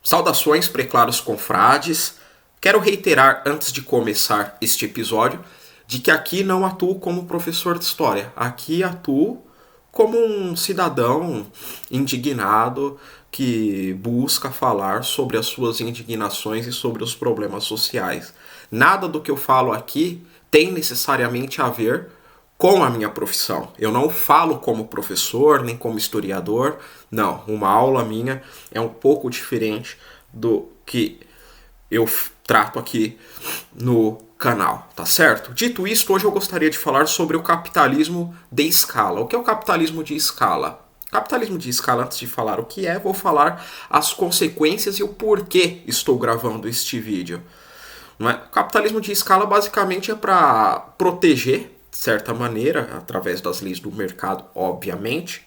Saudações, preclaros confrades. Quero reiterar antes de começar este episódio de que aqui não atuo como professor de história. Aqui atuo como um cidadão indignado que busca falar sobre as suas indignações e sobre os problemas sociais. Nada do que eu falo aqui tem necessariamente a ver com a minha profissão. Eu não falo como professor, nem como historiador. Não, uma aula minha é um pouco diferente do que eu trato aqui no canal, tá certo? Dito isto, hoje eu gostaria de falar sobre o capitalismo de escala. O que é o capitalismo de escala? Capitalismo de escala, antes de falar o que é, vou falar as consequências e o porquê estou gravando este vídeo. Não é? O capitalismo de escala basicamente é para proteger, de certa maneira, através das leis do mercado, obviamente,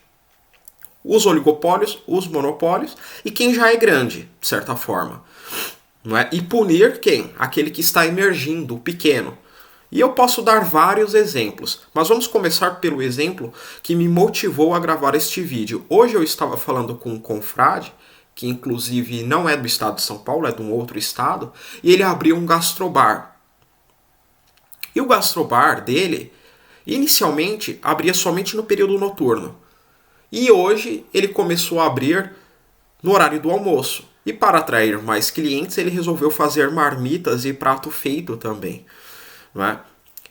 os oligopólios, os monopólios e quem já é grande, de certa forma. Não é? E punir quem? Aquele que está emergindo, o pequeno. E eu posso dar vários exemplos, mas vamos começar pelo exemplo que me motivou a gravar este vídeo. Hoje eu estava falando com um confrade, que inclusive não é do estado de São Paulo, é de um outro estado, e ele abriu um gastrobar. E o gastrobar dele, inicialmente, abria somente no período noturno. E hoje ele começou a abrir no horário do almoço. E para atrair mais clientes, ele resolveu fazer marmitas e prato feito também. Não é?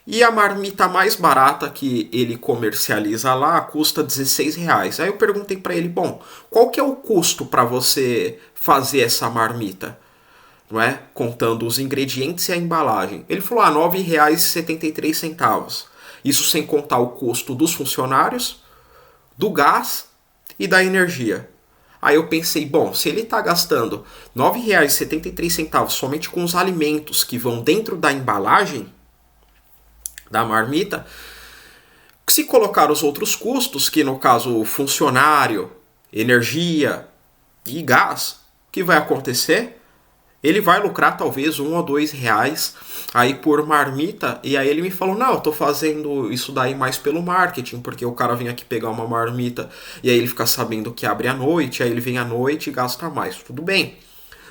E a marmita mais barata que ele comercializa lá custa R$16. Aí eu perguntei para ele, bom, qual que é o custo para você fazer essa marmita? Não é? Contando os ingredientes e a embalagem. Ele falou, R$9,73. Isso sem contar o custo dos funcionários, do gás e da energia. Aí eu pensei, bom, se ele está gastando R$9,73 somente com os alimentos que vão dentro da embalagem da marmita, se colocar os outros custos, que no caso funcionário, energia e gás, o que vai acontecer? Ele vai lucrar talvez R$1 ou R$2 aí por marmita. E aí ele me falou, não, eu tô fazendo isso daí mais pelo marketing, porque o cara vem aqui pegar uma marmita e aí ele fica sabendo que abre à noite, aí ele vem à noite e gasta mais. Tudo bem,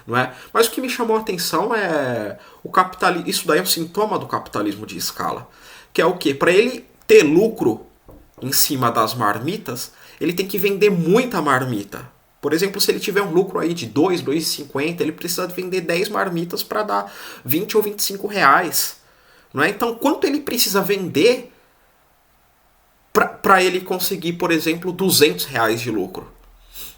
não é? Mas o que me chamou a atenção é o capitalismo. Isso daí é um sintoma do capitalismo de escala. Que é o quê? Para ele ter lucro em cima das marmitas, ele tem que vender muita marmita. Por exemplo, se ele tiver um lucro aí de R$2,50, ele precisa vender 10 marmitas para dar R$20 ou R$25. Não é? Então, quanto ele precisa vender para ele conseguir, por exemplo, R$200 de lucro?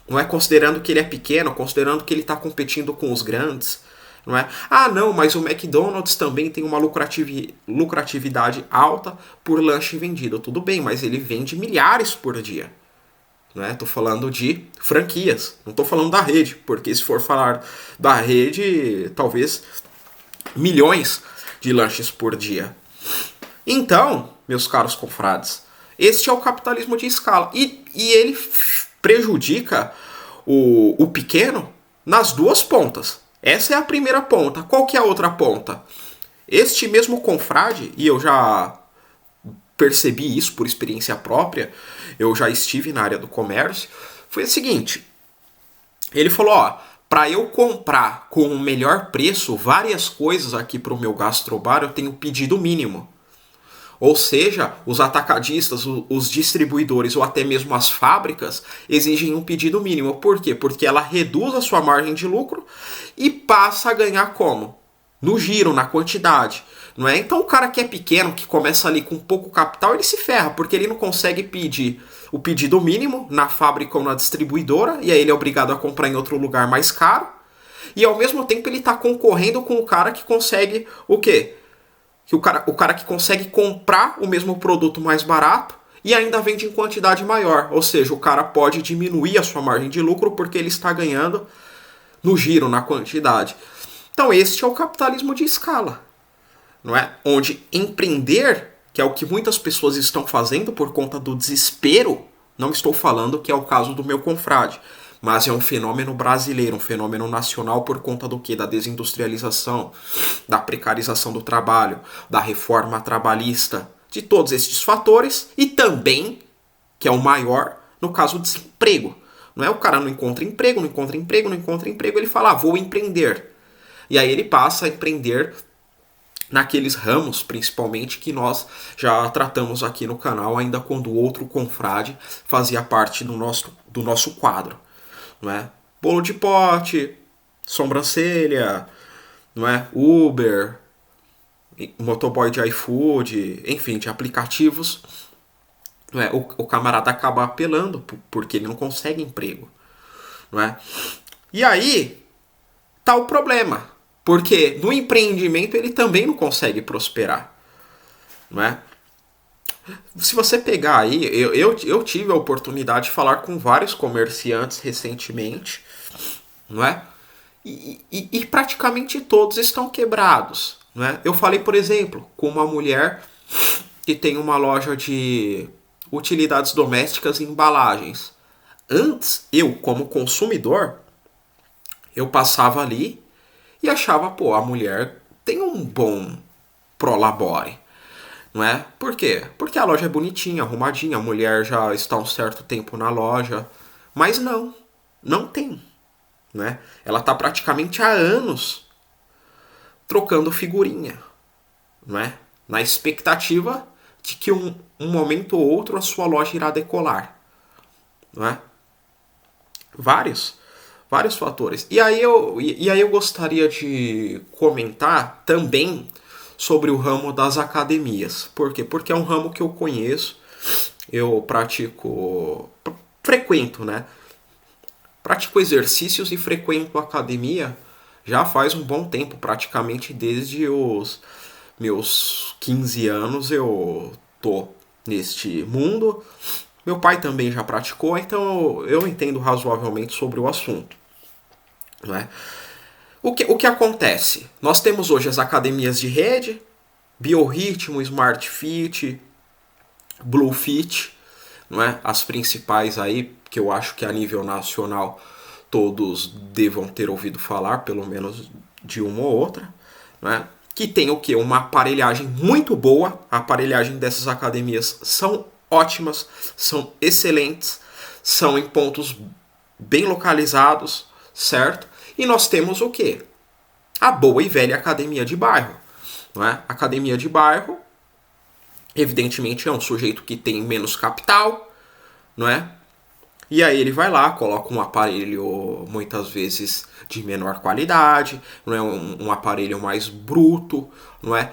Não é? Considerando que ele é pequeno, considerando que ele está competindo com os grandes. Não é? Ah, não, mas o McDonald's também tem uma lucratividade alta por lanche vendido. Tudo bem, mas ele vende milhares por dia. Estou falando de franquias, não estou falando da rede, porque se for falar da rede, talvez milhões de lanches por dia. Então, meus caros confrades, este é o capitalismo de escala. E ele prejudica o pequeno nas duas pontas. Essa é a primeira ponta. Qual que é a outra ponta? Este mesmo confrade, e eu já percebi isso por experiência própria, eu já estive na área do comércio, foi o seguinte, ele falou, ó, para eu comprar com o melhor preço várias coisas aqui para o meu gastrobar, eu tenho pedido mínimo. Ou seja, os atacadistas, os distribuidores ou até mesmo as fábricas exigem um pedido mínimo. Por quê? Porque ela reduz a sua margem de lucro e passa a ganhar como? No giro, na quantidade. Não é? Então o cara que é pequeno, que começa ali com pouco capital, ele se ferra, porque ele não consegue pedir o pedido mínimo na fábrica ou na distribuidora, e aí ele é obrigado a comprar em outro lugar mais caro, e ao mesmo tempo ele está concorrendo com o cara que consegue o quê? O cara que consegue comprar o mesmo produto mais barato e ainda vende em quantidade maior. Ou seja, o cara pode diminuir a sua margem de lucro porque ele está ganhando no giro, na quantidade. Então este é o capitalismo de escala. Não é? Onde empreender, que é o que muitas pessoas estão fazendo por conta do desespero, não estou falando que é o caso do meu confrade, mas é um fenômeno brasileiro, um fenômeno nacional por conta do quê? Da desindustrialização, da precarização do trabalho, da reforma trabalhista, de todos estes fatores e também, que é o maior, no caso do desemprego. Não é? O cara não encontra emprego, ele fala, vou empreender. E aí ele passa a empreender naqueles ramos, principalmente, que nós já tratamos aqui no canal, ainda quando o outro confrade fazia parte do nosso quadro. Não é? Bolo de pote, sobrancelha, não é? Uber, motoboy de iFood, enfim, de aplicativos. Não é? O camarada acaba apelando porque ele não consegue emprego. Não é? E aí tá o problema. Porque no empreendimento ele também não consegue prosperar. Não é? Se você pegar aí, eu tive a oportunidade de falar com vários comerciantes recentemente, não é? E praticamente todos estão quebrados. Não é? Eu falei, por exemplo, com uma mulher que tem uma loja de utilidades domésticas e embalagens. Antes, eu, como consumidor, eu passava ali e achava, pô, a mulher tem um bom prolabore. Não é? Por quê? Porque a loja é bonitinha, arrumadinha, a mulher já está um certo tempo na loja. Mas não tem. Né? Ela está praticamente há anos trocando figurinha. Não é? Na expectativa de que um momento ou outro a sua loja irá decolar. Não é? Vários fatores. E aí eu gostaria de comentar também sobre o ramo das academias. Por quê? Porque é um ramo que eu conheço, eu frequento, né? Pratico exercícios e frequento academia já faz um bom tempo, praticamente desde os meus 15 anos eu tô neste mundo. Meu pai também já praticou, então eu entendo razoavelmente sobre o assunto. Não é? O que acontece? Nós temos hoje as academias de rede, Biorritmo, Smart Fit, Blue Fit, não é? As principais aí, que eu acho que a nível nacional todos devam ter ouvido falar, pelo menos de uma ou outra, não é? Que tem o que? Uma aparelhagem muito boa. A aparelhagem dessas academias são ótimas, são excelentes, são em pontos bem localizados, certo? E nós temos o que? A boa e velha academia de bairro. Não é? Academia de bairro, evidentemente, é um sujeito que tem menos capital, não é? E aí ele vai lá, coloca um aparelho muitas vezes de menor qualidade, não é? Um aparelho mais bruto, não é?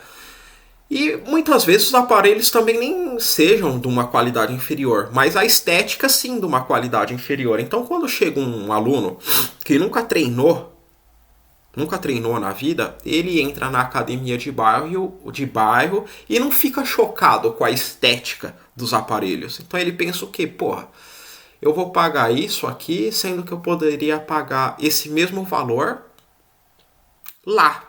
E muitas vezes os aparelhos também nem sejam de uma qualidade inferior, mas a estética sim de uma qualidade inferior. Então quando chega um aluno que nunca treinou na vida, ele entra na academia de bairro e não fica chocado com a estética dos aparelhos. Então ele pensa o quê? Porra, eu vou pagar isso aqui, sendo que eu poderia pagar esse mesmo valor lá.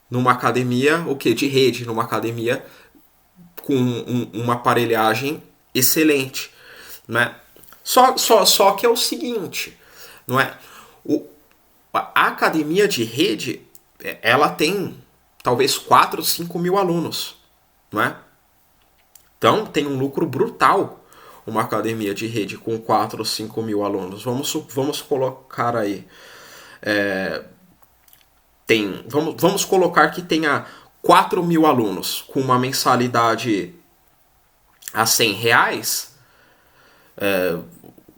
Numa academia, o que? De rede, numa academia com uma aparelhagem excelente. Né? Só que é o seguinte, não é? A academia de rede, ela tem talvez 4 ou 5 mil alunos. Não é? Então tem um lucro brutal uma academia de rede com 4 ou 5 mil alunos. Vamos colocar aí. Vamos colocar que tenha 4 mil alunos com uma mensalidade a R$100.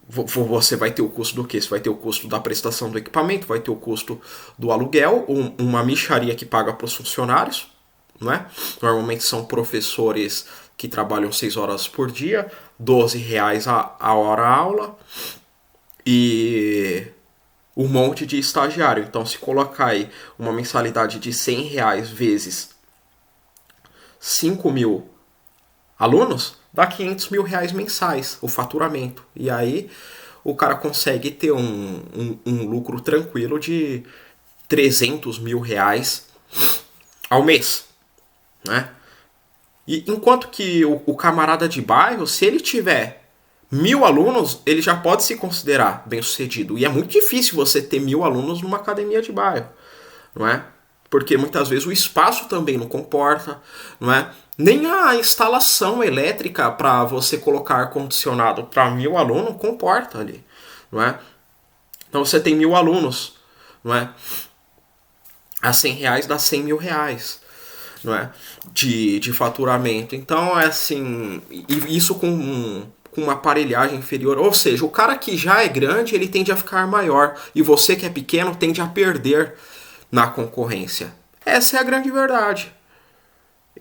Você vai ter o custo do quê? Você vai ter o custo da prestação do equipamento, vai ter o custo do aluguel, uma mixaria que paga para os funcionários, não é? Normalmente são professores que trabalham 6 horas por dia, R$12 a hora aula, e um monte de estagiário. Então, se colocar aí uma mensalidade de R$100 vezes 5 mil alunos, dá R$500 mil mensais o faturamento. E aí o cara consegue ter um lucro tranquilo de R$300 mil ao mês, né? E enquanto que o camarada de bairro, se ele tiver 1.000 alunos, ele já pode se considerar bem sucedido. E é muito difícil você ter 1.000 alunos numa academia de bairro, não é? Porque muitas vezes o espaço também não comporta, não é? Nem a instalação elétrica para você colocar ar-condicionado para 1.000 alunos comporta ali, não é? Então você tem 1.000 alunos, não é? A R$ 100 dá R$ 100.000, não é? De faturamento. Então é assim, e isso com uma aparelhagem inferior. Ou seja, o cara que já é grande, ele tende a ficar maior. E você que é pequeno tende a perder na concorrência. Essa é a grande verdade.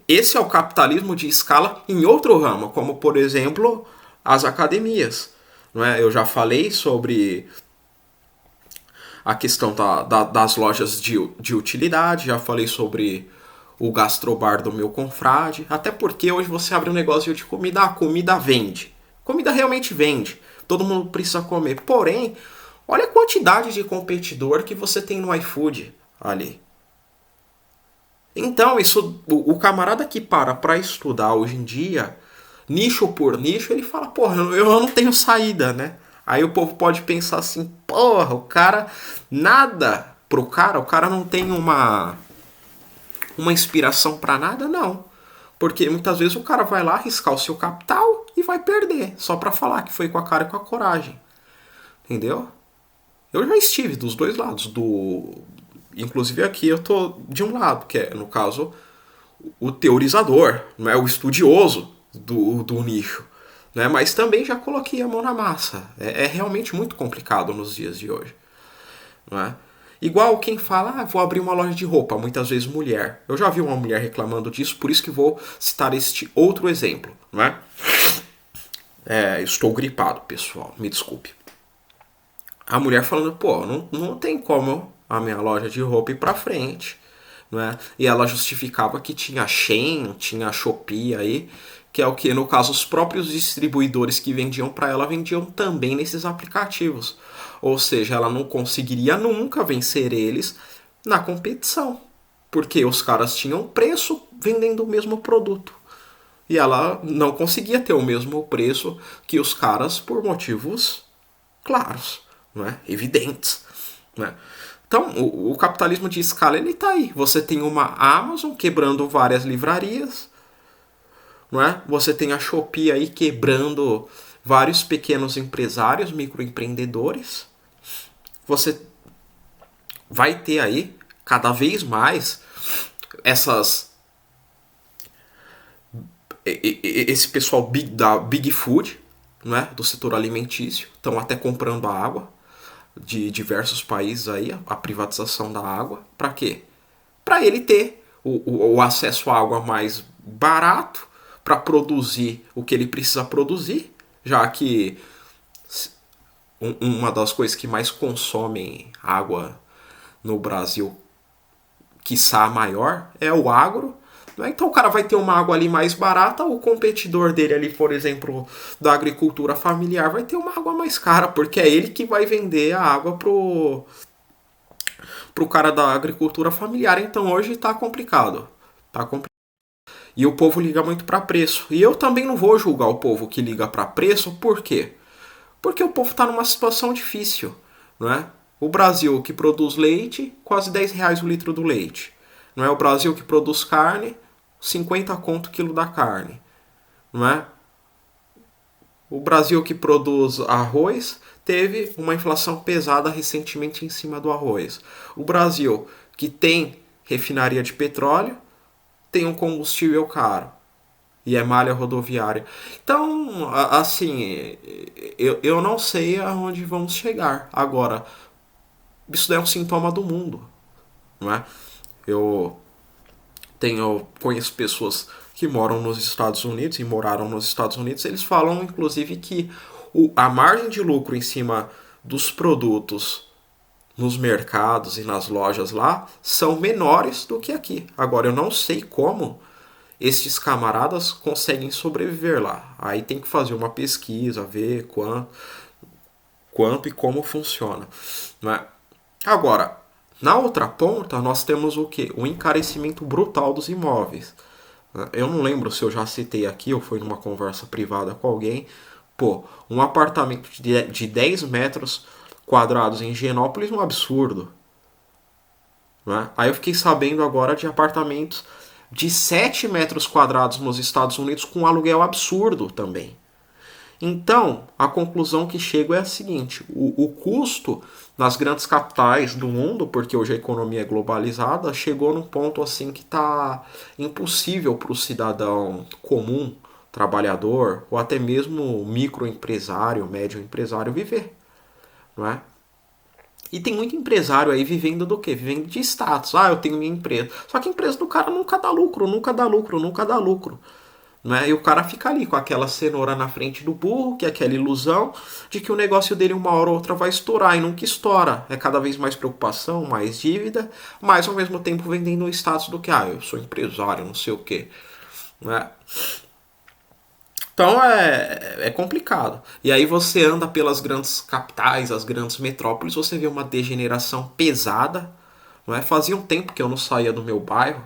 Esse é o capitalismo de escala em outro ramo, como por exemplo as academias. Não é? Eu já falei sobre a questão das lojas de utilidade, já falei sobre o gastrobar do meu confrade, até porque hoje você abre um negócio de comida, a comida vende. Comida realmente vende. Todo mundo precisa comer. Porém, olha a quantidade de competidor que você tem no iFood ali. Então, isso, o camarada que para estudar hoje em dia, nicho por nicho, ele fala, porra, eu não tenho saída, né? Aí o povo pode pensar assim, porra, o cara, nada pro cara, o cara não tem uma inspiração para nada, não. Porque muitas vezes o cara vai lá arriscar o seu capital e vai perder, só para falar que foi com a cara e com a coragem. Entendeu? Eu já estive dos dois lados, inclusive aqui eu tô de um lado, que é, no caso, o teorizador, não é o estudioso do nicho. Né? Mas também já coloquei a mão na massa. É realmente muito complicado nos dias de hoje. Não é? Igual quem fala, vou abrir uma loja de roupa, muitas vezes mulher. Eu já vi uma mulher reclamando disso, por isso que vou citar este outro exemplo. Não é? Estou gripado, pessoal, me desculpe. A mulher falando, pô, não tem como a minha loja de roupa ir pra frente. Não é? E ela justificava que tinha Shein, tinha Shopee aí, que é o que, no caso, os próprios distribuidores que vendiam para ela vendiam também nesses aplicativos. Ou seja, ela não conseguiria nunca vencer eles na competição, porque os caras tinham preço vendendo o mesmo produto. E ela não conseguia ter o mesmo preço que os caras por motivos claros, não é? Evidentes. Não é? Então, o capitalismo de escala ele está aí. Você tem uma Amazon quebrando várias livrarias, não é? Você tem a Shopee aí quebrando vários pequenos empresários, microempreendedores. Você vai ter aí cada vez mais esse pessoal da Big Food, não é? Do setor alimentício, estão até comprando a água de diversos países aí, a privatização da água. Para quê? Para ele ter o acesso à água mais barato, para produzir o que ele precisa produzir, já que uma das coisas que mais consomem água no Brasil, quiçá a maior, é o agro. Então o cara vai ter uma água ali mais barata, o competidor dele ali, por exemplo, da agricultura familiar, vai ter uma água mais cara, porque é ele que vai vender a água pro cara da agricultura familiar. Então hoje tá complicado. Tá complicado. E o povo liga muito para preço. E eu também não vou julgar o povo que liga para preço, por quê? Porque o povo está numa situação difícil, não é? O Brasil que produz leite, quase R$ 10 o litro do leite. Não é o Brasil que produz carne, 50 conto o quilo da carne. Não é? O Brasil que produz arroz teve uma inflação pesada recentemente em cima do arroz. O Brasil que tem refinaria de petróleo tem um combustível caro e é malha rodoviária. Então, assim, eu não sei aonde vamos chegar. Agora, isso é um sintoma do mundo, não é? Eu conheço pessoas que moram nos Estados Unidos e moraram nos Estados Unidos. Eles falam, inclusive, que a margem de lucro em cima dos produtos nos mercados e nas lojas lá são menores do que aqui. Agora, eu não sei como estes camaradas conseguem sobreviver lá. Aí tem que fazer uma pesquisa, ver quanto e como funciona. Não é? Agora, na outra ponta, nós temos o quê? O encarecimento brutal dos imóveis. Eu não lembro se eu já citei aqui ou foi numa conversa privada com alguém. Pô, um apartamento de 10 metros quadrados em Higienópolis é um absurdo. Né? Aí eu fiquei sabendo agora de apartamentos de 7 metros quadrados nos Estados Unidos com um aluguel absurdo também. Então, a conclusão que chego é a seguinte: o custo nas grandes capitais do mundo, porque hoje a economia é globalizada, chegou num ponto assim que está impossível para o cidadão comum, trabalhador, ou até mesmo microempresário, médio empresário viver, não é? E tem muito empresário aí vivendo do quê? Vivendo de status. Ah, eu tenho minha empresa. Só que a empresa do cara nunca dá lucro, nunca dá lucro, nunca dá lucro. Né? E o cara fica ali com aquela cenoura na frente do burro, que é aquela ilusão de que o negócio dele uma hora ou outra vai estourar e nunca estoura. É cada vez mais preocupação, mais dívida, mas ao mesmo tempo vendendo o status do que, ah, eu sou empresário, não sei o quê. Né? Então é complicado. E aí você anda pelas grandes capitais, as grandes metrópoles, você vê uma degeneração pesada. Não é? Fazia um tempo que eu não saía do meu bairro,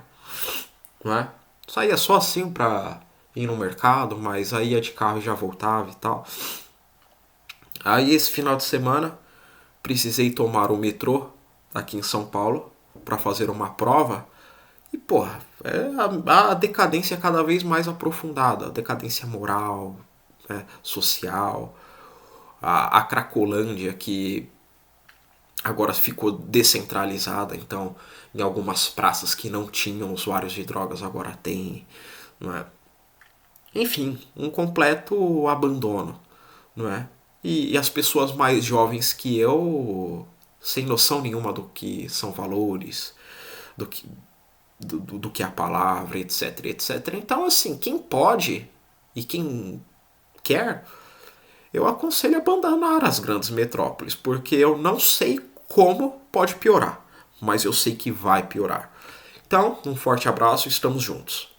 não é? Saía só assim pra ir no mercado, mas aí ia de carro e já voltava e tal. Aí esse final de semana precisei tomar o metrô aqui em São Paulo para fazer uma prova. E porra, a decadência cada vez mais aprofundada, a decadência moral, né, social, a Cracolândia que agora ficou descentralizada, então em algumas praças que não tinham usuários de drogas agora tem, não é? Enfim, um completo abandono, não é? E as pessoas mais jovens que eu, sem noção nenhuma do que são valores, do que, do que é a palavra, etc, etc. Então, assim, quem pode e quem quer, eu aconselho a abandonar as grandes metrópoles, porque eu não sei como pode piorar, mas eu sei que vai piorar. Então, um forte abraço, estamos juntos.